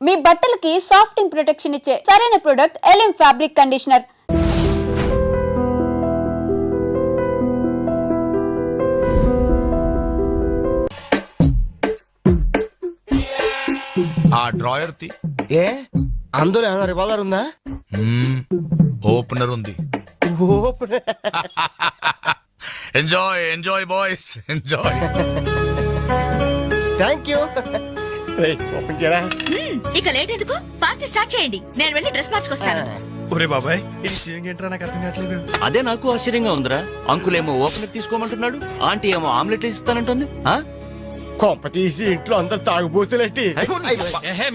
మీ బట్టలకి సాఫ్టింగ్ ప్రొటెక్షన్ ఇచ్చే సరైన ప్రొడక్ట్ ఎలిమ్ ఫ్యాబ్రిక్ కండిషనర్. ఆ డ్రాయర్ తి ఏ అందులో ఏమైనా రివాల్వర్ ఉందా? ఓపెనర్ ఉంది. Enjoy enjoy boys enjoy. Thank you. Open చేయరా. ఇక లేట్ ఎందుకు, పార్టీ స్టార్ట్ చేయండి. నేను వెళ్ళి డ్రెస్ మార్చుకొస్తాను. ఒరే బాబాయ్, ఇది సీలింగ్ ఏంట్రా, నాకు అర్థం కావట్లేదు. అదే నాకు ఆశ్చర్యంగా ఉందిరా. అంకుల్ ఏమో ఓపెనర్ తీసుకోమంటున్నాడు, ఆంటీ ఏమో ఆమ్లెట్ ఇస్తానంటుంది. కొంప తీసి ఇంట్లో అందరు తాగుబోతులేంటి?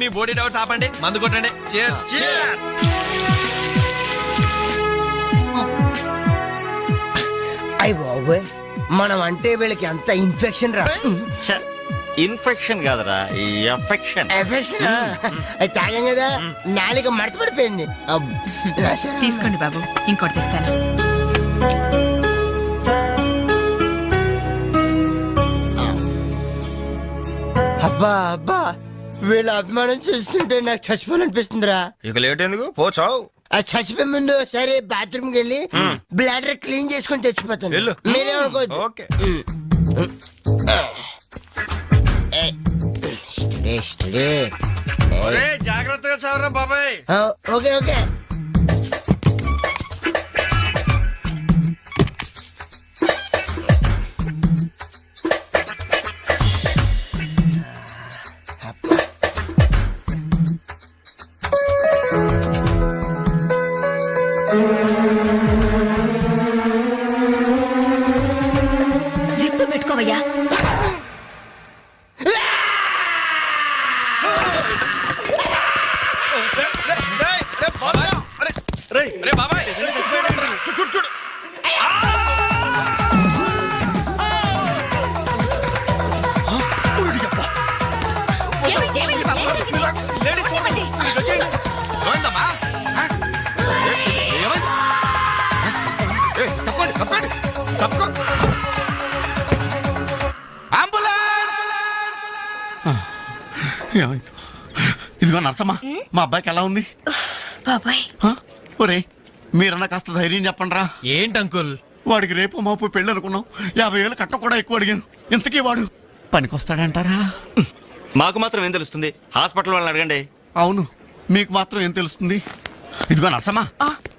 మీ బాడీ డౌట్స్ ఆపండి, మందు కొట్టండి. Cheers. అయ్య బాబోయ్, మనం అంటే వీళ్ళకి అంత ఇన్ఫెక్షన్ రా. ఇన్ఫెక్షన్ కాదురా, ఎఫెక్షన్. ఎఫెక్షన్ అది తాగాం కదా, నాలుక మడత పడిపోయింది. తీసుకోండి బాబు, ఇంకోటి తెస్తాను. అబ్బా అబ్బా, వీళ్ళ అభిమానం చూస్తుంటే నాకు చచ్చిపోవాలనిపిస్తుందిరా. ఇక లేట్ ఎందుకు, పోచావు. ఆ చచ్చిపోయే ముందు సరే బాత్రూమ్ కి వెళ్ళి బ్లాడర్ క్లీన్ చేసుకొని తెచ్చిపోతాను. వెళ్ళు. మీరేమనుకోవద్దు. ఓకే. జాగ్రత్తగా చదవరా బాబాయ్. Okay okay. జిప్పు పెట్టుకోవయ్యా. రే బాబాయ్, చూడు. ఏమైంది బాబు? ఏమండి? ఏమైందమ్మా? ఏమైంది? తప్పండి తప్పుకో. అంబులెన్స్! ఇదిగో నర్సమ్మా, మా అబ్బాయికి ఎలా ఉంది? బాబాయ్, ఒరే, మీరన్నా కాస్త ధైర్యం చెప్పండి రా. ఏంటి అంకుల్? వాడికి రేపు మాపు పెళ్ళి అనుకున్నాం. 50,000 కట్నం కూడా ఎక్కువ అడిగాను. ఇంతకీ వాడు పనికొస్తాడంటారా? మాకు మాత్రం ఏం తెలుస్తుంది, హాస్పిటల్ వాళ్ళని అడగండి. అవును, మీకు మాత్రం ఏం తెలుస్తుంది? ఇదిగో నర్సమ్మా,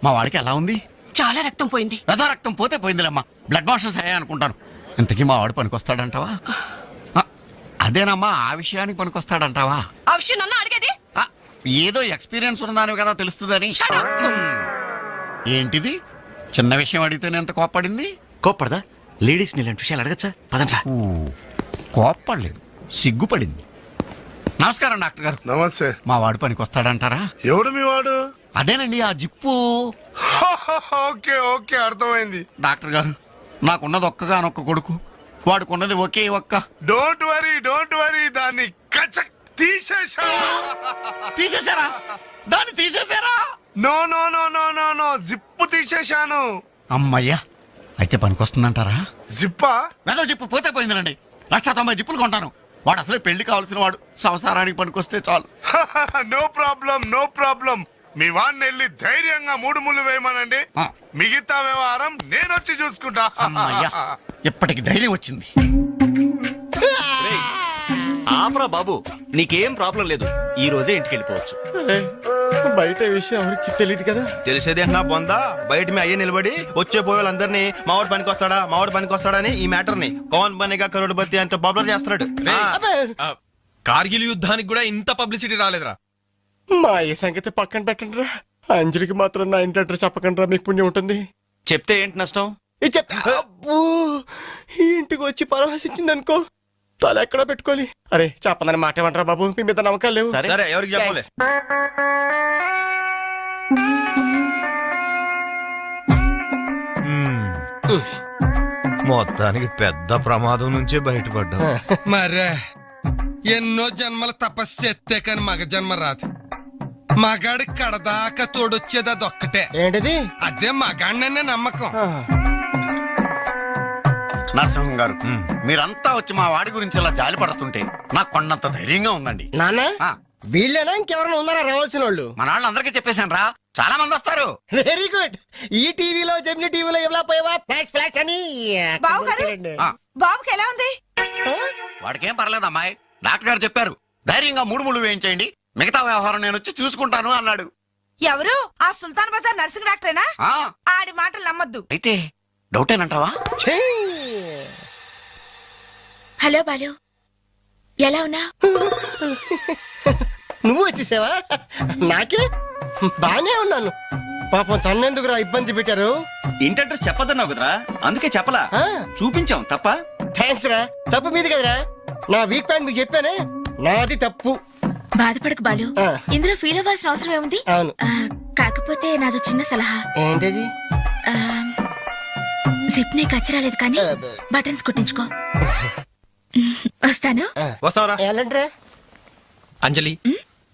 మా వాడికి ఎలా ఉంది? చాలా రక్తం పోయింది. రథ రక్తం పోతే పోయిందిలేమ్మా, బ్లడ్ వాషెస్ అయ్యా అనుకుంటాను. ఇంతకీ మా వాడు పనికొస్తాడంటావా? అదేనమ్మా, ఆ విషయానికి పనికొస్తాడంటావా? ఆ విషయం నన్ను అడిగేది? ఏదో ఎక్స్పీరియన్స్ ఉన్నదాని కదా తెలుస్తుందని. ఏంటిది, చిన్న విషయం అడిగితేనే ఎంత కోప్పడింది? కోప్పడదా? లేడీస్ ఇలాంటి విషయాలు అడగచ్చా? పదండ్రా. కోప్పడలేదు, సిగ్గుపడింది. నమస్కారం డాక్టర్ గారు. నమస్తే. మా వాడు పనికొస్తాడంటారా? ఎవడు మీ వాడు? అదేనండి ఆ జిప్పు. ఓకే ఓకే, అర్థమైంది. డాక్టర్ గారు, నాకున్నది ఒక్కగానొక్క కొడుకు, వాడుకున్నది ఒకే ఒక్క. డోంట్ వరీ, దాన్ని కచక్ తీసేశారా? దాన్ని తీసేశారా? No no no no no no, zip తీసేశాను. అమ్మయ్యా, అయితే పనికొస్తుందంటారా? జిప్పా? వెదో జిప్పు పోతే పోయిందిలండి. 190 జిప్పులు కొంటాను. వాడు అసలే పెళ్లి కావాల్సిన వాడు, సంసారానికి పనికొస్తే చాలు. No problem. మీ వాడిని వెళ్ళి ధైర్యంగా 3 ముళ్ళు వేయమనండి. మిగతా వ్యవహారం నేను వచ్చి చూసుకుంటా. అమ్మయ్యా, ఇప్పటికి ధైర్యం వచ్చింది. ఆపరా బాబు, నీకేం ప్రాబ్లం లేదు. ఈ రోజే ఇంటికి వెళ్ళిపోవచ్చు. బయట విషయం ఎవరికి తెలియదు కదా. తెలిసేది నా బొందా. బయట మీ అయ్యే నిలబడి వచ్చే పోయే వాళ్ళందరినీ మావాడు పనికొస్తాడా అని ఈ మ్యాటర్ ని కౌన్ బనేగా కరోడ్పతి అంత పాపులర్ చేస్తున్నాడు. కార్గిల్ యుద్ధానికి కూడా ఇంత పబ్లిసిటీ రాలేదురా. మా ఈ సంగతి పక్కన పెట్టండి రా. అంజలికి మాత్రం నా ఇంటి అడ్రస్ చెప్పకండి రా, మీకు పుణ్యం ఉంటుంది. చెప్తే ఏంటి నష్టం? అబ్బో, ఈ ఇంటికి వచ్చి పరామర్శించింది అనుకో, తల ఎక్కడ పెట్టుకోవాలి. అరే చెప్పందని మాట ఏమంటారా బాబు, మీ మీద నమ్మకాలు లేవు. సరే ఎవరికి చెప్పలే. మొత్తానికి పెద్ద ప్రమాదం నుంచే బయటపడ్డా. మరే ఎన్నో జన్మల తపస్సు ఎత్తే కాని మగ జన్మ రాదు. మగాడి కడదాకా తోడొచ్చేది అదొక్కటే. ఏంటిది? అదే మగాడిననే నమ్మకం. నరసింహం గారు, మీరంతా వచ్చి మా వాడి గురించి ఇలా జాలి పడుతుంటే నాకు కొన్నంత ధైర్యంగా ఉందండి. నాన్న, వీళ్ళేనా ఇంకెవరైనా ఉన్నారా రావాల్సిన వాళ్ళు? మన వాళ్ళందరికీ చెప్పేశాను రా, చాలా మంది వస్తారు. Very good. ఈ టీవీలో జెమిని టీవీలో ఎవలా పోయావా ఫ్లాష్ ఫ్లాష్ అని. బాబు గారు? ఆ, బాబుకి ఎలా ఉంది? వాడికేం పర్లేదు అమ్మాయి, డాక్టర్ గారు చెప్పారు ధైర్యంగా 3 ముళ్ళు వేయించేయండి, మిగతా వ్యవహారం నేను వచ్చి చూసుకుంటాను అన్నాడు. ఎవరు? ఆ సుల్తాన్ బజార్ నర్సింగ్ డాక్టరేనా? ఆ, ఆడి మాటలు నమ్మద్దు. అయితే డౌటేనంటావా? ఛీ! హలో బాలు, ఎలా ఉన్నా? నువ్వు వచ్చేసావా? నాకే బానే ఉన్నాను. పాపం తన్నెందుకురా ఇబ్బంది పెట్టారు? ఇంటి అడ్రస్ చెప్పదన్నావు కదరా, అందుకే చెప్పలా. ఆ, చూపించాం తప్ప. థ్యాంక్స్ రా. తప్పు మీది కదరా. నా వీక్ పాయింట్ మీకు చెప్పానే, నాది తప్పు. బాధపడకు బాలు, ఆ. ఇందులో ఫీల్ అవ్వాల్సిన అవసరం ఏముంది? అవును. కాకపోతే నాదో చిన్న సలహా. ఏంటది? జిప్ నీ కచ్చరాలేదు కానీ బటన్స్ కుట్టించుకో. వస్తాను. వస్తావరా ఎలాంటిరా? అంజలి?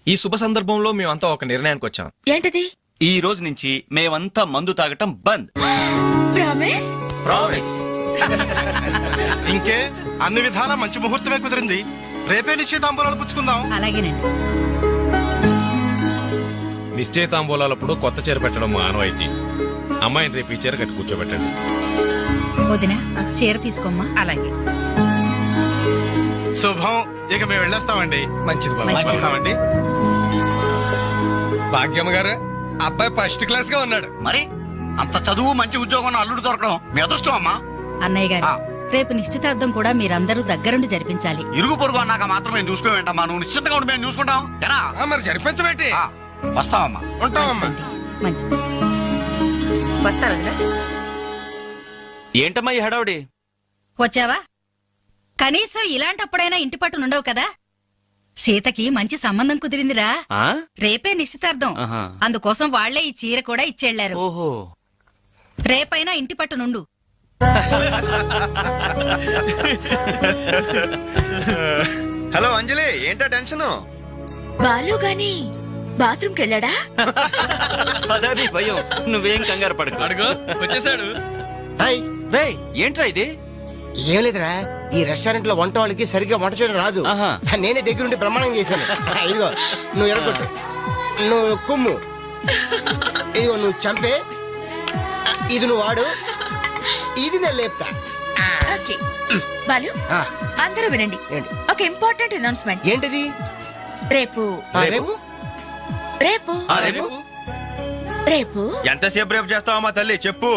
ఈ శుభ సందర్భంలో మేమంతా ఒక నిర్ణయానికి వచ్చాం. ఏంటది? ఈ రోజు నుంచి మేమంతా మందు తాగటం బంద్. ప్రామిస్? ప్రామిస్. ఇంకే అన్ని విధాల మంచి ముహూర్తమే కుదిరింది. రేపే నిశ్చితాంబూలాలు పుచ్చుకుందాం. అలాగేనండి. నిశ్చయితాంబూలాలప్పుడు కొత్త చీర పెట్టడం మా ఆనవాయితీ. అమ్మాయిని రేపు ఈ చీర కట్టి కూర్చోబెట్టండి. వదిన చీర తీసుకోమ్మా. అలాగే. శుభం. ఇక మేము వెళ్ళేస్తామండి. మంచిది బాబు. మంచిది. వస్తామండి. భాగ్యమ్మ గారు, అబ్బాయి ఫస్ట్ క్లాస్ గా ఉన్నాడు. మరి అంత చదువు మంచి ఉద్యోగం ఉన్న అల్లుడు దొరకడం మీ అదృష్టం అమ్మా. అన్నయ్య గారు, ఆ. రేపు నిశ్చితార్థం కూడా మీరందరూ దగ్గరుండి జరిపించాలి. ఇరుగు పొరుగు అన్నాక మాత్రం మేము చూసుకోవేంటమ్మా, నువ్వు నిశ్చింతగా ఉండి మేము చూసుకుంటాం. ఎరా? మరి జరిపించబెట్టి ఆ, వస్తావమ్మా. ఉంటామమ్మా. మంచిది. వస్తాను. ఏంటమ్మా ఈ హడావుడి? వచ్చావా? కనీసం ఇలాంటప్పుడైనా ఇంటి పట్టు నుండవు కదా. సీతకి మంచి సంబంధం కుదిరిందిరా. ఆ? రేపే నిశ్చితార్థం. ఆహా. అందుకోసం వాళ్లే ఈ చీర కూడా ఇచ్చెళ్లారు. ఓహో. రేపైనా ఇంటి పట్టు నుండు. హలో అంజలి, ఏంటా టెన్షన్? బాలు గాని బాత్రూమ్కి వెళ్ళాడా? అదే భయం. నువ్వేం కంగారు పడకు. అడుగు వచ్చేసాడు. హాయ్. రేయ్, ఏంట్రా ఇది? ఏం లేదురా, ఈ రెస్టారెంట్ లో వంట వాళ్ళకి సరిగ్గా వంట చేయడం రాదు. ఆహా. నేనే దగ్గరుండి బ్రహ్మాండం చేశాను. ఇదిగో నువ్వు ఎరగొట్టు, నువ్వు కుమ్ము, ఇదిగో నువ్వు చంపే, ఇది నువ్వు వాడు, ఇది నేను లేపుతా. ఓకే బాలు, ఆ, అందరూ వినండి. ఏంటి? ఒక ఇంపార్టెంట్ అనౌన్స్మెంట్. ఏంటిది? రేపు ఆ, రేపు రేపు ఆ, రేపు రేపు ఎంతసేపు రేపు చేస్తావమ్మా తల్లి, చెప్పు.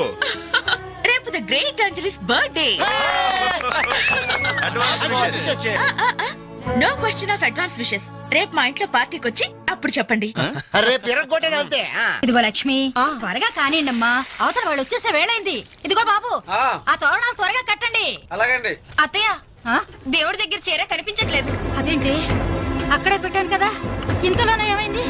రేపు the great Anjali's birthday. No question of advance wishes. రేపు మా ఇంట్లో పార్టీకి వచ్చి అప్పుడు చెప్పండి. రేపు ఎరగొట్టేది అంతే. ఆ. ఇదిగో లక్ష్మి, త్వరగా కానివ్వండమ్మా, అవతల వాళ్ళు వచ్చేసే వేళైంది. ఇదిగో బాబు, ఆ తోరణాలు త్వరగా కట్టండి. అలాగండి. అత్తయ్య, దేవుడి దగ్గర చీర కనిపించట్లేదు. అదేంటి, అక్కడే పెట్టాను కదా, ఇంతలోనే ఏమైంది?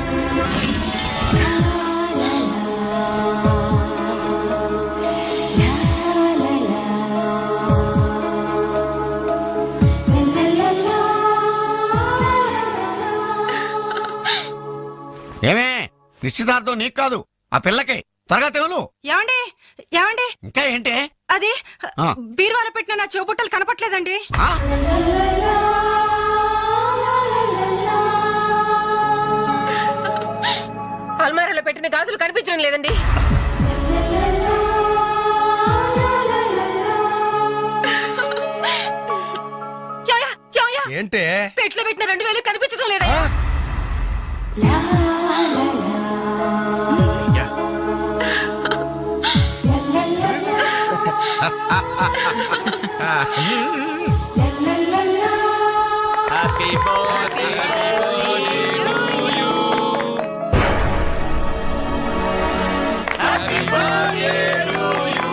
ఏమే, నిశ్చితార్థం నీకు కాదు ఆ పిల్లకి. త్వరగా తెలు. ఏమండి ఏమండి, ఇంకా ఏంటి? అది ఆ. బీరువాలో పెట్టిన నా చెవుబుట్టలు కనపట్లేదండి. ఆ? అల్మారాలో పెట్టిన గాజులు కనిపించడం లేదండి. ఏంటే? పెట్లో పెట్టిన 2000 కనిపించడం లేదా? Happy birthday to you. Happy birthday to you.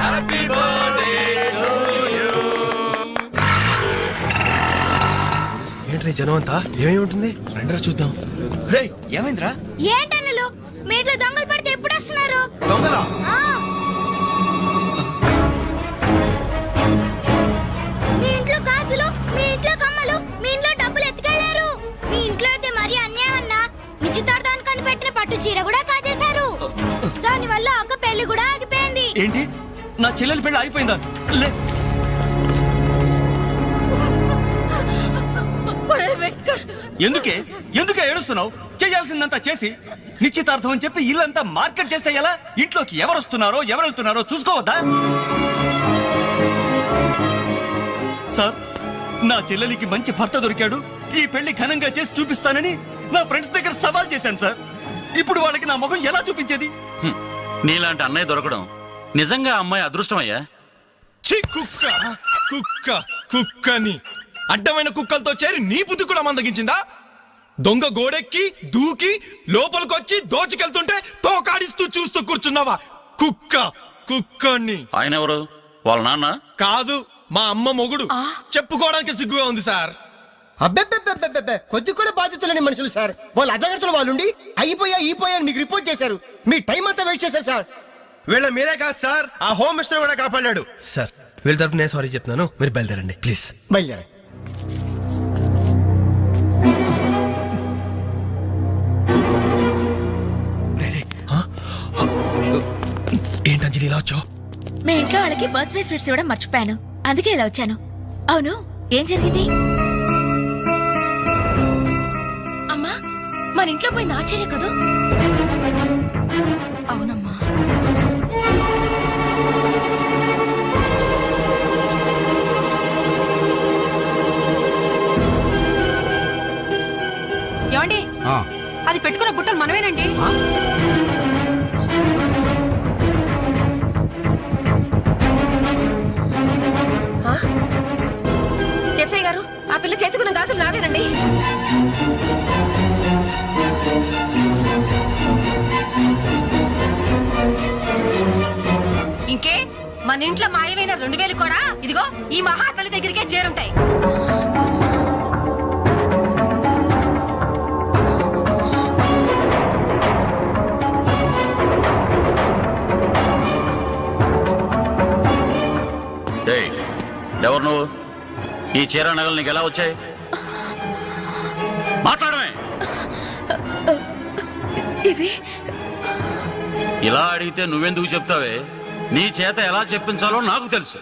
Happy birthday to you. ఏంట్రా జనం అంతా? ఏమేమి ఉంటుంది? రండిరా చూద్దాం. రేయ్, ఏమైందిరా? ఏంటన్నలు, మీ ఇంట్లో దొంగలు పడితే ఎప్పుడు వస్తున్నారు? దొంగలా? మీ ఇంట్లో గాజులు, మీ ఇంట్లో కమ్మలు, మీ ఇంట్లో డబ్బులు ఎత్తుకెళ్లారు. మీ ఇంట్లో అయితే మరీ అన్యాయం అన్నా. నిశ్చితార్థానికి పెట్టిన పట్టు చీర కూడా కాజేశారు. దాని వల్ల ఒక పెళ్లి కూడా ఆగిపోయింది. ఏంటి, నా చెల్లెలి పెళ్ళి అయిపోయిందా? లే. ఎందుకే ఎందుకే ఏడుస్తున్నావు? చేయాల్సిందంతా చేసి నిశ్చితార్థం అని చెప్పి ఇల్లంతా మార్కెట్ చేస్తే ఎలా? ఇంట్లోకి ఎవరు వస్తున్నారో ఎవరు వెళ్తున్నారో చూసుకోవద్దా? సార్, నా చెల్లెలికి మంచి భర్త దొరికాడు, ఈ పెళ్లి ఘనంగా చేసి చూపిస్తానని నా ఫ్రెండ్స్ దగ్గర సవాల్ చేశాను సార్. ఇప్పుడు వాళ్ళకి నా ముఖం ఎలా చూపించేది? నీలాంటి అన్నయ్య దొరకడం నిజంగా అమ్మాయి అదృష్టమయ్యా. ఛీ, కుక్క కుక్క కుక్కని అడ్డమైన కుక్కలతో చేరి నీ బుద్ధి కూడా మందగించిందా? దొంగ గోడెక్కి దూకి లోపలికొచ్చి దోచుకెళ్తుంటే తోకాడిస్తూ చూస్తూ కూర్చున్నావా? కుక్క కుక్కని. ఆయన ఎవరు? వాళ్ళ నాన్న? కాదు, మా అమ్మ మొగుడు. చెప్పుకోవడానికి సిగ్గుగా ఉంది సార్. అబ్బెబ్బెబ్బెబ్బెబ్బె కొద్ది కూడా బాధ్యతలేని మనుషులు సార్. వాళ్ళు అజాగ్రత్తలు వాళ్ళుండి అయిపోయా అని మీకు రిపోర్ట్ చేశారు. మీ టైం అంతా వేస్ట్ చేశారు సార్. వీళ్ళ మీరే కాదు సార్, ఆ హోమ్ మినిస్టర్ కూడా కాపాడాడు సార్. వీళ్ళ తరపు నేను సారీ చెప్తున్నాను, మీరు బయలుదేరండి ప్లీజ్. బయలుదేరా. ఏంటంజలి ఇలా వచ్చావు? మీ ఇంట్లో వాళ్ళకి బర్త్డే స్వీట్స్ ఇవ్వడం మర్చిపోయాను, అందుకే ఇలా వచ్చాను. అవును, ఏం జరిగింది? అమ్మా, మన ఇంట్లో పోయింది ఆశ్చర్య కదా. అవునమ్మా. ఏమండి, ఆ, అది పెట్టుకున్న బుట్టలు మనమేనండి. ఎస్ఐ గారు, ఆ పిల్ల చేతుకున్న గాజులు నావేనండి. ఇంకే, మన ఇంట్లో మాయమైన 2000 కూడా ఇదిగో ఈ మహాతల్లి దగ్గరికే చేరుంటాయి. ఎవరు నువ్వు? ఈ చీర నగలు నీకు ఎలా వచ్చాయి? మాట్లాడమే. ఇవి ఇలా అడిగితే నువ్వెందుకు చెప్తావే? నీ చేత ఎలా చెప్పించాలో నాకు తెలుసు.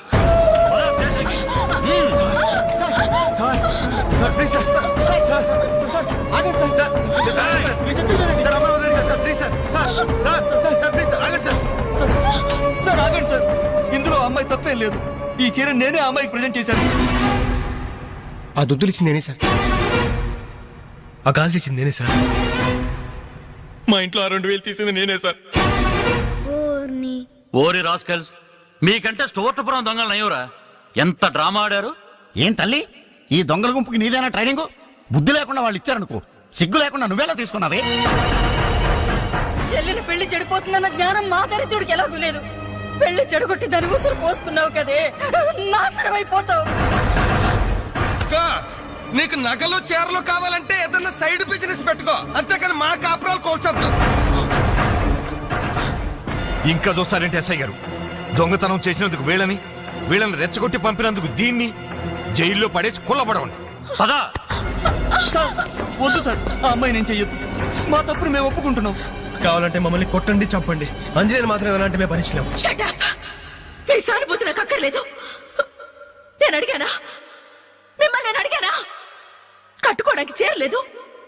ఇందులో అమ్మాయి తప్పేం లేదు. ఈ చీర నేనే అమ్మాయికి ప్రజెంట్ చేశాను. ఆ దుద్దులు ఇచ్చింది నేనే సార్, ఆ గాజులు ఇచ్చింది నేనే సార్, మా ఇంట్లో ఆ 2000 తీసింది నేనే సార్. ఓరి రాస్కల్స్, మీకంటే స్టోర్టపురం దొంగలు నయ్యూరా. ఎంత డ్రామా ఆడారు. ఏం తల్లి, ఈ దొంగల గుంపుకి నీదేనా ట్రైనింగ్? బుద్ధి లేకుండా వాళ్ళు ఇచ్చారనుకో, సిగ్గు లేకుండా నువ్వెలా తీసుకున్నావే? చెల్లెలు పెళ్లి చెడిపోతుందన్న జ్ఞానం మా దరిద్రుడికి ఎలాగూ లేదు. పెళ్లి చెడగొట్టి దాని ముసురు పోసుకున్నావు కదే, నాశనం అయిపోతావు. నీకు నగలు చీరలు కావాలంటే ఏదన్నా సైడ్ బిజినెస్ పెట్టుకో, అంతేకాని మా కాపురాలు కోల్చొద్దు. ఇంకా చూస్తారంటే ఎస్ఐ గారు, దొంగతనం చేసినందుకు వీళ్ళని రెచ్చగొట్టి పంపినందుకు దీన్ని జైల్లో పడేసి కుల్లబడవండి. పదా సార్, వద్దు సార్, ఆ అమ్మాయి నేను చెయ్యొద్దు. మా తప్పుడు మేము ఒప్పుకుంటున్నాం. కావాలంటే మమ్మల్ని కొట్టండి, చంపండి, అంజలిని మాత్రం ఎలాంటి మేము భరించలేము. Shut up! మీ సానుభూతి నాకు అక్కర్లేదు. నేను అడిగానా? మిమ్మల్ని నేను అడిగానా? కట్టుకోవడానికి చీరలేదు,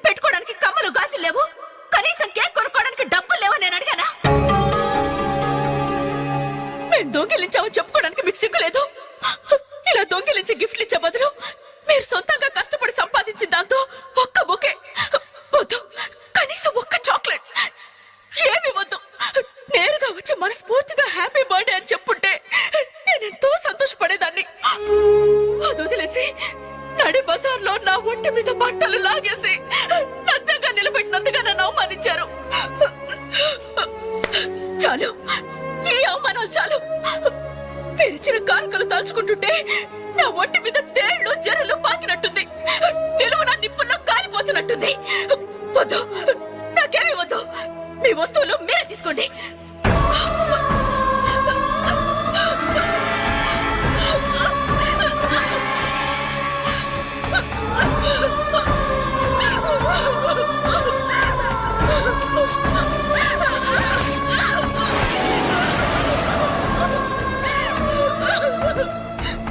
పెట్టుకోవడానికి కమ్మలు గాజులు లేవు, కనీసం కేక్ కొనుక్కోవడానికి డబ్బులు లేవని నేను అడిగానా? మేము దొంగిలించామని చెప్పుకోవడానికి మీకు సిగ్గులేదు. ఇలా దొంగిలించి గిఫ్ట్లు ఇచ్చే బదులు మీరు సొంతంగా కష్టపడి సంపాదించిన దాంతో ఒక్క బొకే వద్దు, కనీసం ఒక్క చాక్లెట్ ఏమి వద్దు, నేరుగా వచ్చి మనస్ఫూర్తిగా హ్యాపీ బర్త్డే అని చెప్పుంటే నేను ఎంతో సంతోషపడేదాన్ని. అది వదిలేసి నడి బజార్లో నా ఒంటి మీద బట్టలు లాగేసి నగ్నంగా నిలబెట్టినందుగా నన్ను అవమానించారు. చాలు, ఈ అవమానాలు చాలు. పిలిచిన కానుకలు దాచుకుంటుంటే నా ఒంటి మీద తేళ్లు జరలు పాకినట్టుంది, నిలువున నిప్పుల్లో కాలిపోతున్నట్టుంది. వద్దు, నాకేమీ వద్దు. మీ వస్తువులు మీరే తీసుకోండి.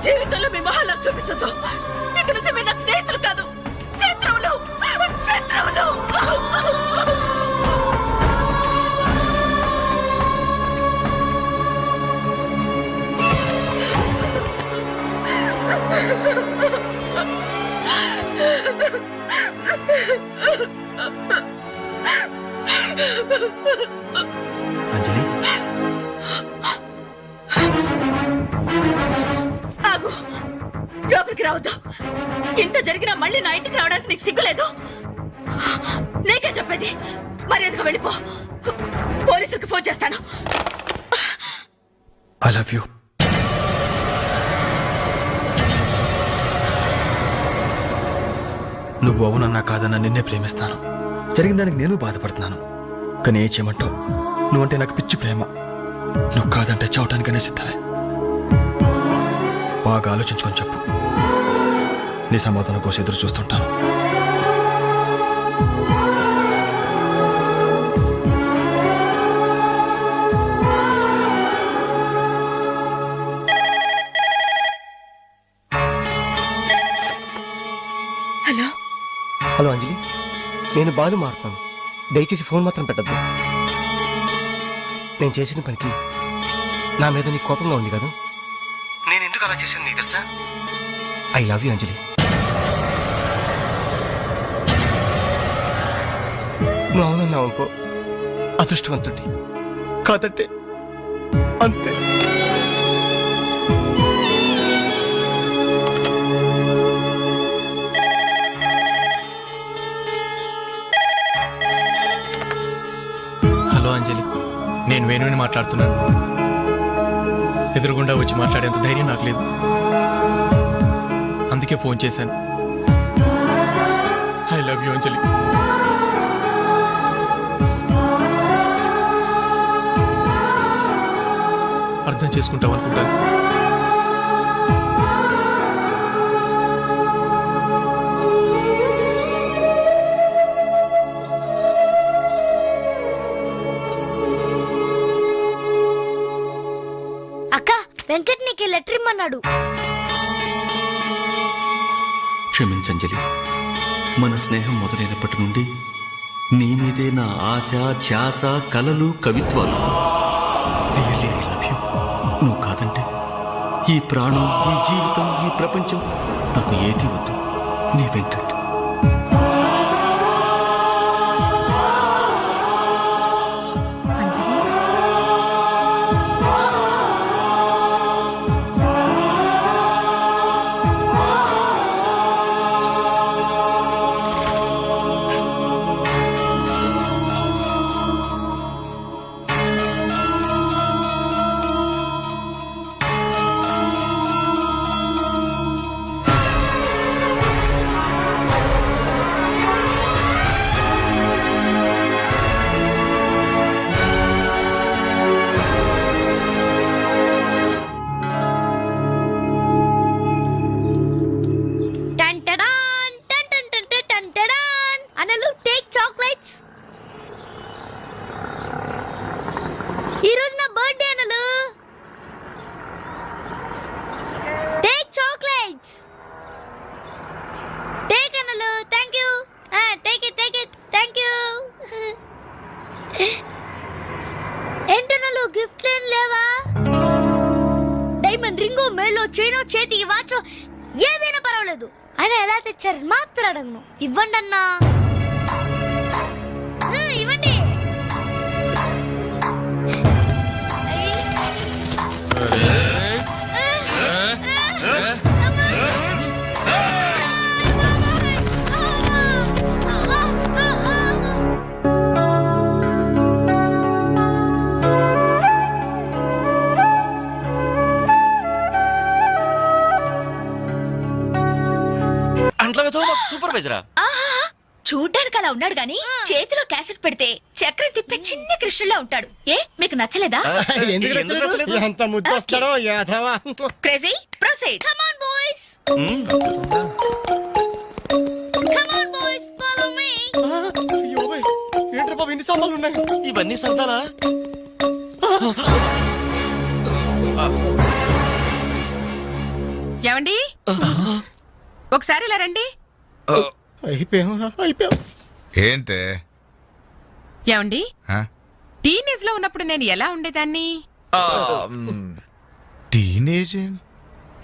జీవితంలో మీ మహాలకు చూపించొద్దు. ఇక నుంచి మీరు నాకు స్నేహితులు కాదు, శత్రువులు. అంజలి ఆగు, లోపలికి రావద్దు. ఇంత జరిగినా మళ్ళీ నా ఇంటికి రావడానికి నీకు సిగ్గులేదు? నీకే చెప్పేది, మర్యాదగా వెళ్ళిపో. పోలీసులకు ఫోన్ చేస్తాను. I love you. నువ్వు అవునన్నా కాదన్నా నిన్నే ప్రేమిస్తాను. జరిగిన దానికి నేను బాధపడుతున్నాను. కానీ ఏం చేయమంటావు? నువ్వంటే నాకు పిచ్చి ప్రేమ. నువ్వు కాదంటే చావటానికనే సిద్ధమే. బాగా ఆలోచించుకొని చెప్పు. నీ సమాధానం కోసం ఎదురు చూస్తుంటాను. హలో హలో అంజలి, నేను బాలు మారుతాను. దయచేసి ఫోన్ మాత్రం పెట్టద్దు. నేను చేసిన పనికి నా మీద నీకు కోపంగా ఉంది కదా? నేను ఎందుకు అలా చేశాను నీకు తెలుసా? ఐ లవ్ యూ అంజలి. నువ్వు అవునన్నావు అనుకో, అదృష్టవంతుడి. కాదంటే అంతే. హలో అంజలి, నేను వేణుని మాట్లాడుతున్నాను. ఎదురుగుండా వచ్చి మాట్లాడేంత ధైర్యం నాకు లేదు. అందుకే ఫోన్ చేశాను. ఐ లవ్ యూ అంజలి. అర్థం చేసుకుంటావు అనుకుంటాను. అక్క, వెంకట్ నీకు లెటర్ ఇమ్మన్నాడు. క్షమించంజలి, మన స్నేహం మొదలైనప్పటి నుండి నీ మీదే నా ఆశ, ధ్యాస, కలలు, కవిత్వాలు. Really I love you. నువ్వు కాదంటే ఈ ప్రాణం, ఈ జీవితం, ఈ ప్రపంచం నాకు ఏది వద్దు. నీ వెంకట్. ఈ రోజు నా బర్త్డే అనలు. Take chocolates. టేక్ అనలు. Thank you. Take it, take it. Thank you. ఏంటనలు, గిఫ్ట్ ఏం లేవా? డైమండ్ రింగు, మేలో చైనో, చేతికి వాచో ఏదైనా పర్వాలేదు. ఆయన ఎలా తెచ్చారని మాట్లాడను. ఇవ్వండి అన్నా. ఇవ్వండి. సూపర్వైజరా? చూడ్డానికి అలా ఉన్నాడు గాని చేతిలో క్యాసెట్ పెడితే చక్రం తిప్పే చిన్న కృష్ణులా ఉంటాడు. ఏ మీకు నచ్చలేదా? ఎంత ముద్దు వస్తాడో యాదవా. Crazy proceed. Come on boys. Come on boys, follow me. ఏంట్రా బాబు, ఇన్ని సామాన్లు ఉన్నాయి. ఇవన్నీ సర్దాలా? ఏమండి, ఒకసారి ఇలా రండి. అయిపోయాం. ఏంటే ఏమండి, టీనేజ్ లో ఉన్నప్పుడు నేను ఎలా ఉండేదాన్ని? టీనేజ్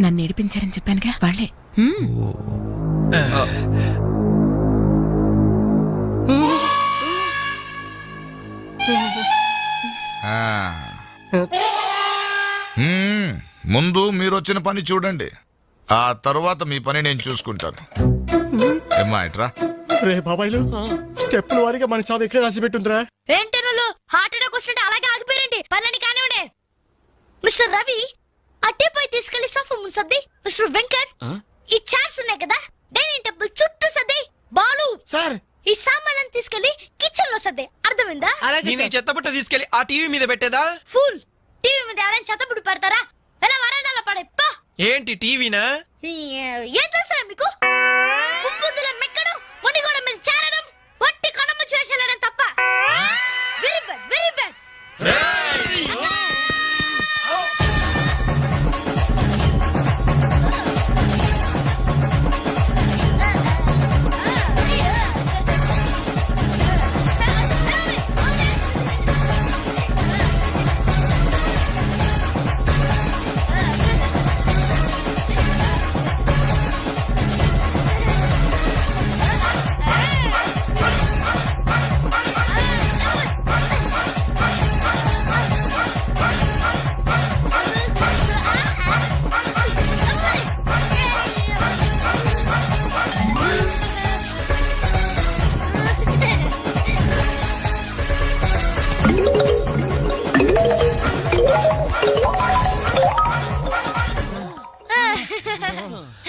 నన్ను ఏడిపించారని చెప్పానుగా వాళ్ళే. ముందు మీరు వచ్చిన పని చూడండి, ఆ తర్వాత మీ పని నేను చూసుకుంటాను. ఏమ్మా ఇట్రా. రే బాబాయ్లు స్టెప్పుల వారిగా మన చావు ఇక్కడే రాసి పెట్టుందిరా. ఏంటి నువ్వు హార్ట్ అటాక్ వస్తుంటే అలాగే ఆగిపోయారండి. పనులని కానివ్వండి. మిస్టర్ రవి అట్టే పోయి తీసుకెళ్లి సోఫా ముందు సర్ది. మిస్టర్ వెంకట్ ఈ చైర్స్ ఉన్నాయి కదా డైనింగ్ టేబుల్ చుట్టూ సర్ది. బాలు సార్ ఈ సామాన్లను తీసుకెళ్లి కిచెన్ లో సర్ది. అర్థమైందా? చెత్తబుట్ట తీసుకెళ్లి ఆ టీవీ మీద పెట్టేదా? ఫుల్ టీవీ మీద ఎవరైనా చెత్తబుడ్డి పెడతారా? ఎలా వరండాలో పడే పా. ఏంటి టీవీనా? ఏం తెలుసా మీకు? ముప్పుందుల మెక్కడం, మునిగోడ మీద చేరడం, వట్టి కొనమ్మ చేసేయడం తప్ప. Very bad, very bad.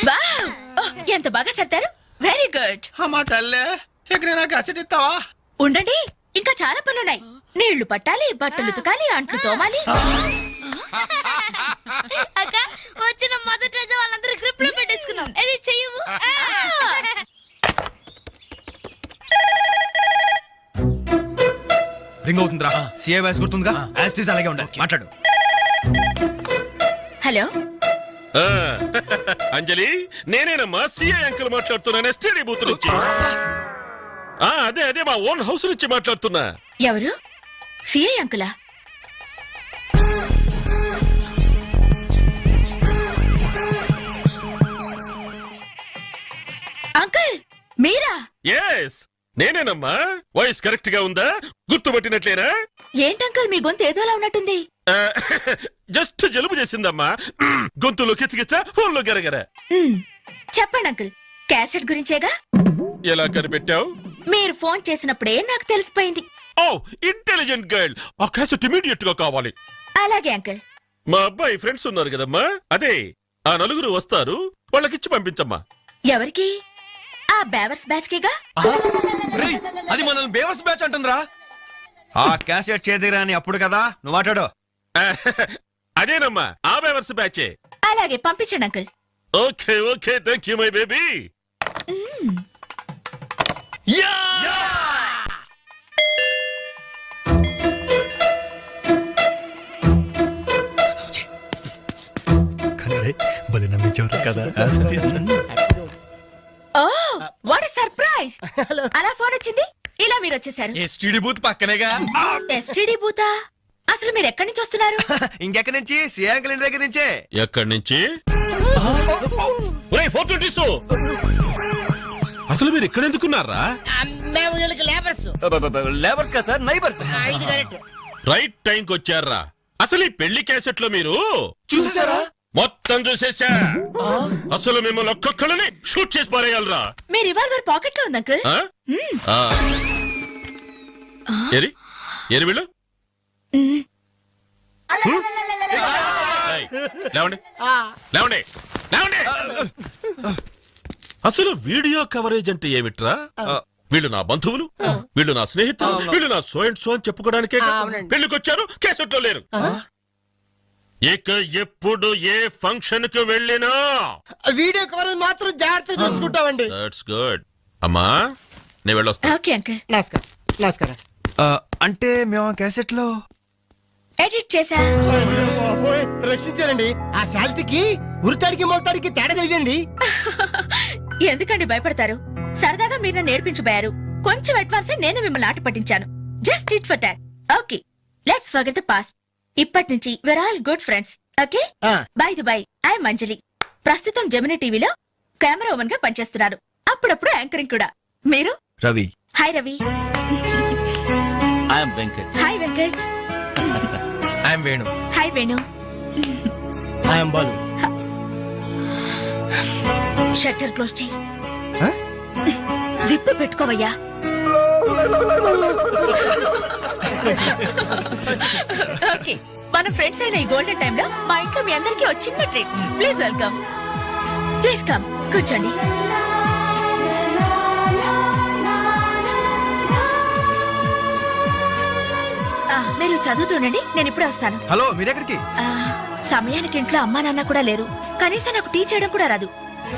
Wow! ఎంత బాగా సర్దారు. Very good. అమ్మా తల్లే ఇక్కడ నాకు అసెట్ ఇస్తావా? ఉండండి, ఇంకా చాలా పనులున్నాయి. నీళ్లు పట్టాలి, బట్టలు ఉతకాలి, అంట్లు తోమాలి. అక్క వచ్చిన మొదటి రోజు వాళ్ళందరూ గ్రిప్ లో పెట్టేసుకున్నాం. ఇది చెయ్యవు. రింగ్ అవుతుందిరా. CA voice గుర్తుందిగా? యాస్టీస్ అలాగే ఉండాలి. మాట్లాడు. హలో, అంజలి, నేనేనమ్మా సిఐ అంకుల్ మాట్లాడుతున్నాను, ఎస్టీడీ బూత్ నుంచి. అదే అదే మా ఓన్ హౌస్ నుంచి మాట్లాడుతున్నా. ఎవరు? సిఐ అంకులా? అంకుల్ మీరా? ఎస్ నేనేనమ్మా. వాయిస్ కరెక్ట్ గా ఉందా? గుర్తుపట్టినట్లేనా? ఏంటంకుల్ మీ గొంతు ఏదోలా ఉన్నట్టుంది. జస్ట్ జలుబు చేసిందమ్మా. గొంతులో కిచకిచ, ఫోన్లో గరగర. చెప్పండి అంకుల్, క్యాసెట్ గురించేగా? ఎలా కనిపెట్టావు? మీరు ఫోన్ చేసినప్పుడే నాకు తెలిసిపోయింది. ఓ ఇంటెలిజెంట్ గర్ల్. ఆ క్యాసెట్ ఇమీడియట్ గా కావాలి. అలాగే అంకుల్. మా అబ్బాయి ఫ్రెండ్స్ ఉన్నారు కదమ్మా, అదే ఆ నలుగురు వస్తారు, వాళ్ళకిచ్చి పంపించమ్మా. ఎవరికి? ఆ బేవర్స్ బ్యాచ్ కేగా? అది మనల్ని బేవర్స్ బ్యాచ్ అంటుందిరా. ఆ క్యాసెట్ చేదిరా అని అప్పుడు కదా నువ్వు మాట్లాడు. అదేనమ్మా, ఆ బేవర్స్ బ్యాచే. అలాగే పంపించండి uncle. Okay okay, thank you my baby. Oh what surprise! అలా ఫోన్ వచ్చింది, ఇలా మీరు వచ్చేసారు. ఎస్టీడీ బూత్ పక్కనేగా. ఎస్టీడీ బూతా? అసలు మీరు ఎక్కడి నుంచి వస్తున్నారు? ఇంకెక్కడి నుంచి? సిఏ అంకుల్ ఇంటి దగ్గర నుంచే. ఎక్కడి నుంచి? అసలు మీరు ఇక్కడ ఎందుకున్నారా? లేబర్స్ కదా సార్, నైబర్స్. రైట్ టైంకి వచ్చారా? అసలు ఈ పెళ్లి క్యాసెట్ లో మీరు చూసేసారా? మొత్తం చూసేసా. అసలు మిమ్మల్ని ఒక్కొక్కరిని షూట్ చేసి పారేయాలరా. మీ రివాల్వర్ పాకెట్ లో ఉంది అంకుల్. ఎరి ఎరి వీళ్ళు ఏయ్, లేవండి లేవండి లేవండి. అసలు వీడియో కవరేజ్ అంటే ఏమిట్రా? వీళ్ళు నా బంధువులు, వీళ్ళు నా స్నేహితులు, వీళ్ళు నా సో అండ్ సో అని చెప్పుకోవడానికే పెళ్లికొచ్చారు, కేసెట్లో లేరు. ఇక ఎప్పుడు ఏ ఫంక్షన్ కు వెళ్ళినా వీడియో కవరేజ్ మాత్రం జాగ్రత్త చూసుకుంటామండి. That's good. అమ్మా నేను వెళ్ళొస్తా. Okay uncle. నమస్కారం. నమస్కారం. అంటే మేము ఆ క్యాసెట్ లో ఎడిట్ చేసా. రక్షించారండి. ఆ శాల్తీకి ఉరితాడికి మొలతాడికి తేడా తెలియదండి. ఎందుకండి భయపడతారు? సరదాగా మీరు నన్ను నేర్పించబోయారు. కొంచెం అడ్వాన్స్ నేను మిమ్మల్ని ఆట పట్టించాను. Just it for talk. Okay, let's forget the past. ఇప్పటి నుంచి we're all good friends. ఓకే? By the by, I'm Anjali. ప్రస్తుతం జెమినీ టీవీలో కెమెరా ఉమెన్ గా పనిచేస్తున్నారు. అప్పుడప్పుడు యాంకరింగ్ కూడా. మీరు? Ravi. Hi Ravi. I'm Venkat. Hi Venkat. I'm Venu. Hi Venu. I'm Balu. Shutter close చేయి. జిప్ పెట్టుకోవయ్యా. ఓకే, మన ఫ్రెండ్స్ అయిన ఈ గోల్డెన్ టైమ్ లో మా ఇంట్లో మీ అందరికీ ఒక చిన్న treat. Please welcome. Please come, కూర్చోండి. మీరు చదువుతుండండి, నేను ఇప్పుడే వస్తాను. హలో మీరెక్కడికి? సమయానికి ఇంట్లో అమ్మా నాన్న కూడా లేరు, కనీసం నాకు టీ చేయడం కూడా రాదు.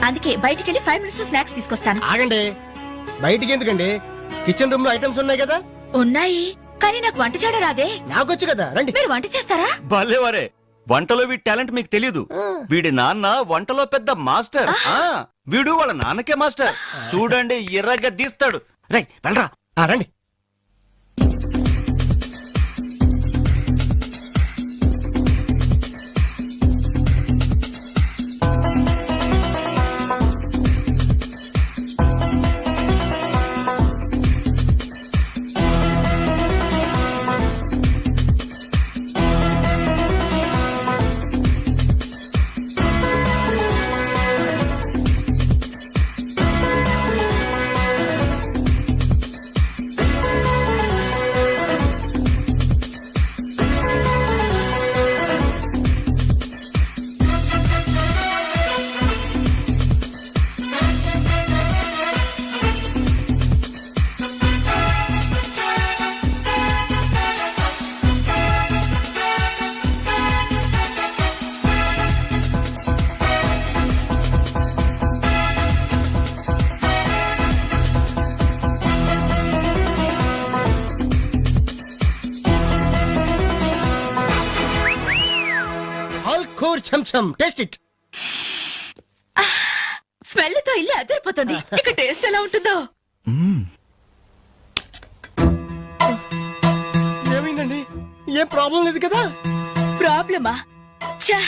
అందుకే బయటికి వెళ్ళి 5 minutes స్నాక్స్ తీసుకొస్తాను. ఆగండి, బయటికి ఎందుకండి? కిచెన్ రూమ్ లో ఐటమ్స్ ఉన్నాయి కదా. ఉన్నాయి, కానీ నాకు వంట చేయడం రాదే. నాకొచ్చు కదా, రండి. మీరు వంట చేస్తారా? భలేవారే, వంటలో వీడి టాలెంట్ మీకు తెలీదు. వీడి నాన్న వంటలో పెద్ద మాస్టర్. వీడు వాళ్ళ నాన్నకే మాస్టర్. చూడండి, ఎర్రగా తీస్తాడు. రై వెళ్ళరా. రండి. Taste it. స్మెల్ తో ఇల్లు అదిరిపోతుంది. ఇక టేస్ట్ ఎలా ఉంటుందో. ఏమైందండి? ఏ ప్రాబ్లం లేదు కదా? ప్రాబ్లమా? ఛా,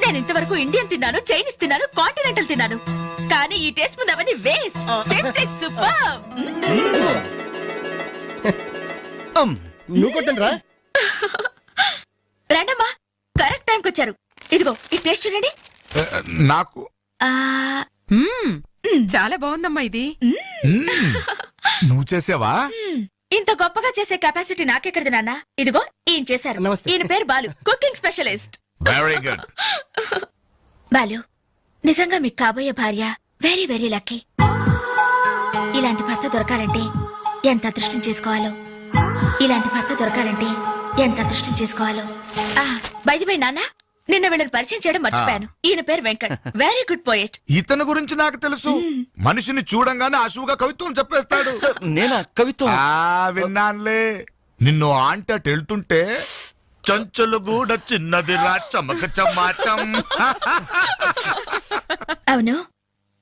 నేను ఇంతవరకు ఇండియన్ తిన్నాను, చైనీస్ తిన్నాను, కాంటినెంటల్ తిన్నాను, కానీ ఈ టేస్ట్ ముందు అవన్నీ వేస్ట్. సూపర్. నువ్వు కొట్టండి రా. రండమ్మా, కరెక్ట్ టైంకి వచ్చారు. ఇదిగో ఈ టేస్ట్ చూడండి. నాకు చాలా బాగుందమ్మా ఇది. నువ్వు చేసావా? ఇంత గొప్పగా చేసే కెపాసిటీ నాకెక్కడిది నాన్న. ఇదిగో ఈయన చేశారు. నమస్తే. ఈయన పేరు Balu, cooking specialist. Very good. Balu, నిజంగా మీకు కాబోయే భార్య వెరీ వెరీ లక్కీ. ఇలాంటి భర్త దొరకాలంటే ఎంత అదృష్టం చేసుకోవాలో. ఇలాంటి భర్త దొరకాలంటే ఎంత అదృష్టం చేసుకోవాలో. బై ది వే నాన్న, నిన్న వీళ్ళని పరిచయం చేయడం మర్చిపోయాను. ఈయన పేరు వెంకట్, వెరీ గుడ్ పోయెట్. ఇతని గురించి నాకు తెలుసు. మనిషిని చూడంగానే అశువుగా కవిత్వం చెప్పేస్తాడు. నేనా కవిత్వం? విన్నానులే. నిన్ను ఆంటీ అటు వెళ్తుంటే చంచలు గూడ చిన్నది రా చమక చమాచం. అవును,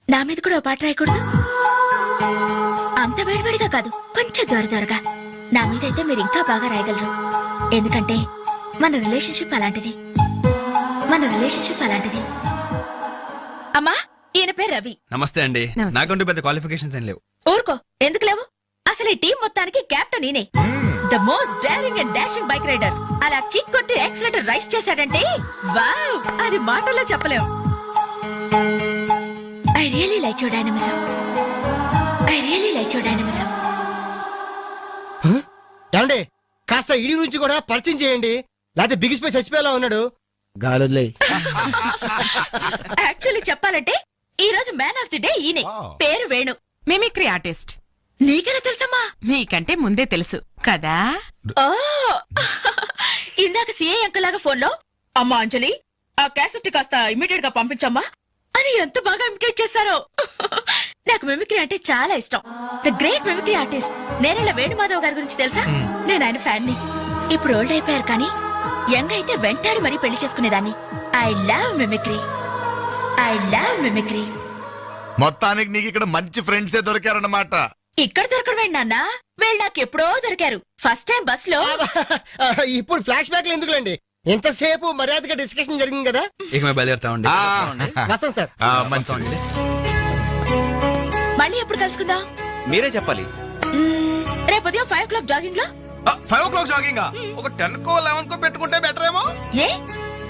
నా మీద కూడా ఓ పాట రాయకూడదు? అంత వేడివేడిగా కాదు, కొంచెం దొరదొరగా. నా మీద అయితే మీరు ఇంకా బాగా రాయగలరు. ఎందుకంటే మన రిలేషన్షిప్ అలాంటిది. అమ్మా, ఈయన పేరు రవి. నమస్తే అండి. నాకంటూ పెద్ద క్వాలిఫికేషన్స్ ఏం లేవు. ఊరుకో, ఎందుకు లేవు? అసలు ఈ టీం మొత్తానికి కెప్టెన్ ఈయనే. The most daring and dashing bike rider. అలా కిక్ కొట్టి యాక్సిలేటర్ రైస్ చేశాడంటే వావ్, అది మాటల్లో చెప్పలేం. I really like your dynamism. ఏమండి, కాస్త ఇడి గురించి కూడా పరిచయం చేయండి, లేకపోతే బిగిసిపోయి చచ్చిపోయేలా ఉన్నాడు. గాలులే. యాక్చువల్లీ చెప్పాలంటే ఈ రోజు మ్యాన్ ఆఫ్ ది డే ఈయనే. పేరు వేణు, మిమిక్రీ ఆర్టిస్ట్. నీకెలా తెలుసమ్మా? మీకంటే ముందే తెలుసు కదా. ఓ, ఇందాక సిఐ అంకుల్ లాగా ఫోన్ లో అమ్మా అంజలి, ఆ క్యాసెట్ కాస్త ఇమీడియట్ గా పంపించమ్మా అని ఎంత బాగా ఇమిటేట్ చేశారో. నాకు మిమిక్రీ అంటే చాలా ఇష్టం. ద గ్రేట్ మిమిక్రీ ఆర్టిస్ట్ నేనేలా వేణుమాధవ్ గారి గురించి తెలుసా? నేను ఆయన ఫ్యాన్ ని. ఇప్పుడు ఓల్డ్ అయిపోయారు, కానీ యంగ్ అయితే వెంటాడి మరీ పెళ్లి చేసుకునేదాన్ని. I love mimicry. మొత్తానికి నీకు ఇక్కడ మంచి ఫ్రెండ్సే దొరికారన్నమాట. ఇక్కడ దొరకడం నాన్న, వీళ్ళు నాకు ఎప్పుడో దొరికారు. ఫస్ట్ టైం బస్ లో. ఇప్పుడు ఫ్లాష్ బ్యాక్ ఎందుకులేండి, ఎంతసేపు మర్యాదగా డిస్కషన్ జరిగింది కదా. ఇక మేము బయలుదేరుతామండి. వస్తాం సార్. మంచిది. మళ్ళీ ఎప్పుడు కలుసుకుందాం? మీరే చెప్పాలి. రేపు ఉదయం 5 o'clock జాగింగ్ లో. 5 o'clock జాగింగ్ ఒక 10 కో 11 కో పెట్టుకుంటే బెటర్ ఏమో. ఏ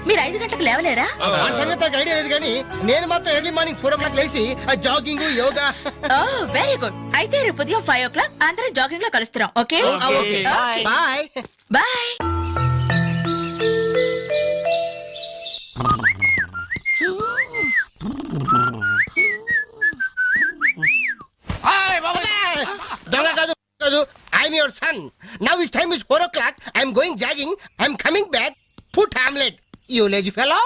మీరు 5 గంటలకు లేవలేరా? ఆ సంగతి నాకు ఐడియా లేదు కానీ నేను మాత్రం ఎర్లీ మార్నింగ్ 4 o'clock లేసి జాగింగ్ యోగా. Very good. అయితే రేపు ఉదయం 5 o'clock అందరం జాగింగ్ లో కలుస్తున్నాం. Okay bye. బాయ్. దొంగ కాదు కాదు, I'm your son. Now is time is 4 o'clock. I'm going jogging. I'm coming back. Put Hamlet you lazy fellow.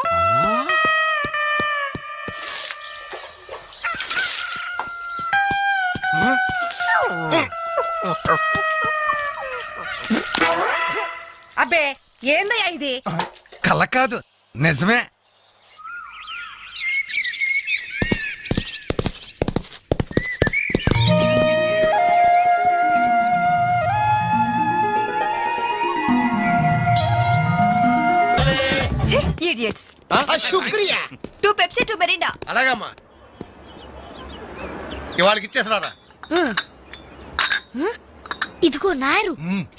అబ్బే ఏందయ్యా ఇది? కళ్ళ కాదు నిజమే. ఇడియట్స్. శుక్రియా. 2 Pepsi 2 Mirinda. అలాగమ్మా, ఇవాళకి ఇచ్చేసినారా? ఇదిగో నాయరు,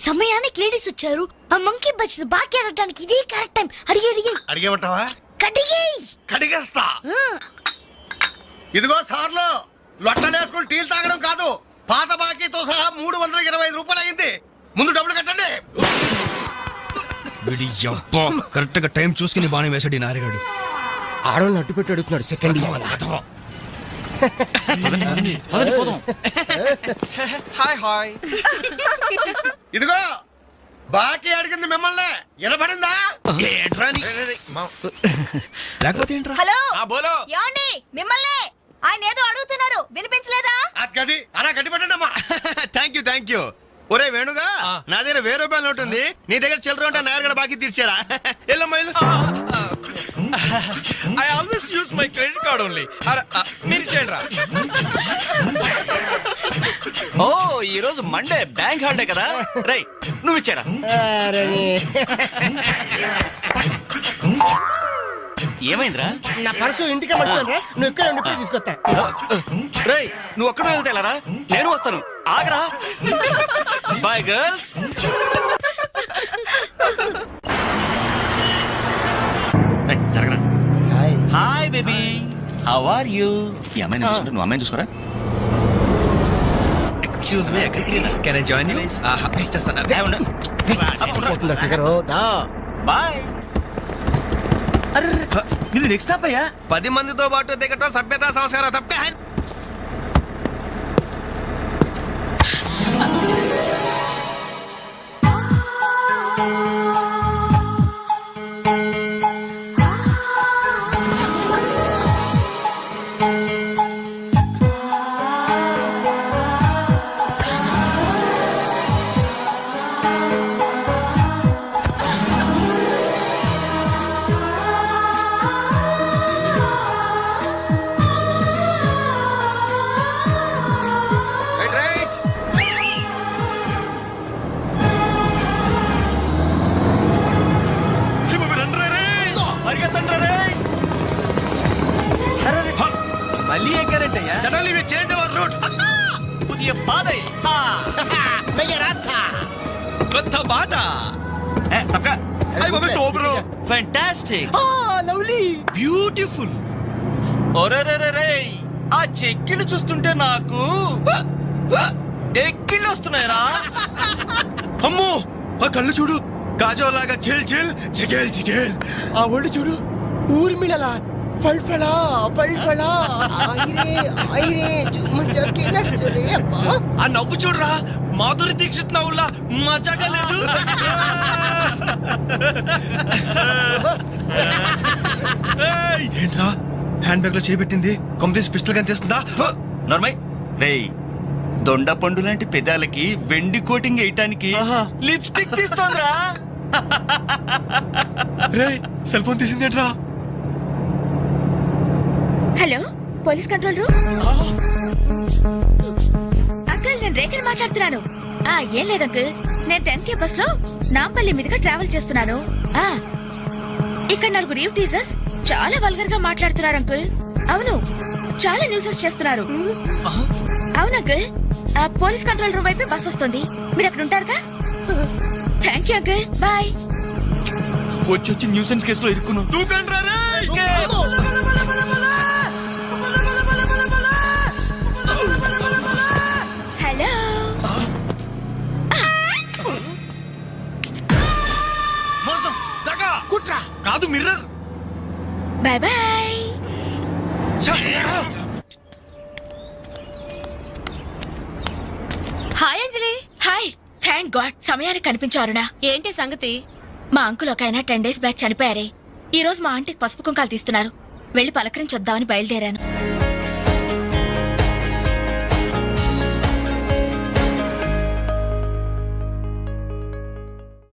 సమయానికి లేడీస్ వచ్చారు. ఆ మంకీ బచ్చిన బాకీ అడగడానికి ఇదే కరెక్ట్ టైం. అడిగి అడిగేమంటావా? కడిగేయ్. కడిగేస్తా. ఇదిగో సార్లు, లొట్టలేసుకుని టీలు తాగడం కాదు, పాత బాకీతో సహా 325 రూపాయలు అయింది. ముందు డబ్బులు కట్టండి. కరెక్ట్ గా టైం చూసుకుని బాగానే వేసాడు ఈ నారిగాడు. ఆడవాళ్ళని అడ్డు పెట్టి అడుగుతున్నాడు. Second hi hi. ఇదిగో బాకీ అడిగింది మిమ్మల్ని, వినపడిందా? లేకపోతే ఏంట్రా? హలో, బోలో. ఏమండి? మిమ్మల్ని ఆయన ఏదో అడుగుతున్నారు, వినిపించలేదా? గది అలా గట్టి పెట్టండి అమ్మా. Thank you. ఒరే వేణుగా, నా దగ్గర 1000 రూపాయలు నోటు ఉంది. నీ దగ్గర చిల్లర ఉంటే నాయర్ బాకీ తీర్చారా? ఎల్లమ్మా I always use my credit card only. మీరు చేయండి రా. ఓ ఈ రోజు మండే బ్యాంక్ హాలిడే కదా. రై నువ్వు ఇచ్చారా? ఏమైందిరా? నా పర్సు ఇంటికి పట్టుకోండి. నువ్వు ఇక్కడ ఉండి ఇప్పుడే తీసుకొస్తా. రేయ్ నువ్వు ఒక్కడే వెళ్తే వెళ్ళారా? నేను వస్తాను, ఆగరా. Bye girls. జరగరా. Hi baby, how are you? ఈ అమ్మాయిని చూసుకుంటా, నువ్వు అమ్మాయిని చూసుకోరా. ఎక్స్క్యూజ్ మీ, ఎక్కడికి కెన్ ఐ జాయిన్ యూ? చేస్తాను. పోతుందా ఫిగర్? దా బాయ్. ఇది నెక్స్ట్ స్టాప్ అయ్యా. 10 మందితో పాటు దిగటం సభ్యత సంస్కారం తప్ప. మళ్ళీ ఎక్కారంటయ్యా. Suddenly we changed our route. Puthiya Paadhai. కొత్త బాట. తప్పక. అయ్య బాబు సూపర్. ఫ్యాంటాస్టిక్. లవ్లీ. బ్యూటిఫుల్. ఒరేరేరే, ఆ చెక్కిళ్ళు చూస్తుంటే నాకు ఎక్కిళ్ళు వస్తున్నాయరా. అమ్మో, ఆ కళ్ళు చూడు, కాజోలాగా చిల్ చిల్ చిగేల్ చిగేల్. ఆ ఒళ్ళు చూడు, ఊర్మిళలా ఫల్ఫలా ఫల్ఫలా. ఐరే ఐరే జుమ్మజకి నచ్చరే అబ్బా. ఆ నవ్వు చూడరా, మాధురి దీక్షిత్ నవ్వులా మజాగా లేదు. ఏంట్రా హ్యాండ్ బ్యాగ్ లో చేపెట్టింది? కొమ్మతీసి పిస్టల్ గన్ తీస్తుందా? నార్మల్. రేయ్ దొండ పండు లాంటి పెదాలకి వెండి కోటింగ్ వేయటానికి లిప్స్టిక్ తీస్తోందిరా. రే సెల్ ఫోన్ తీసిందేంట్రా? Hello, police control room. Uncle, నేను రేఖని మాట్లాడుతున్నాను. ఏం లేదు అంకుల్, నేను 10K బస్ లో నాంపల్లి మీదుగా ట్రావెల్ చేస్తున్నాను. ఇక్కడ 4 రీవ్ టీజర్స్ చాలా వల్గర్ గా మాట్లాడుతున్నారు అంకుల్. అవును, చాలా న్యూసెస్ చేస్తున్నారు. అవును అంకుల్, పోలీస్ కంట్రోల్ రూమ్ వైపే బస్ వస్తుంది. మీరు అక్కడ ఉంటారుగా? Thank you uncle, bye. వచ్చి న్యూసెన్స్ కేసులో ఇరుక్కున్నాం. హలో మోసం దగా కుట్రా కాదు mirror. Bye bye. Hi Anjali. Hi. Thank God సమయానికి కనిపించారునా. ఏంటి సంగతి? మా అంకుల్ ఒక ఆయన 10 days బ్యాక్ చనిపోయారే. ఈ రోజు మా ఆంటీకి పసుపు కుంకాలు తీస్తున్నారు. వెళ్ళి పలకరించొద్దామని బయలుదేరాను.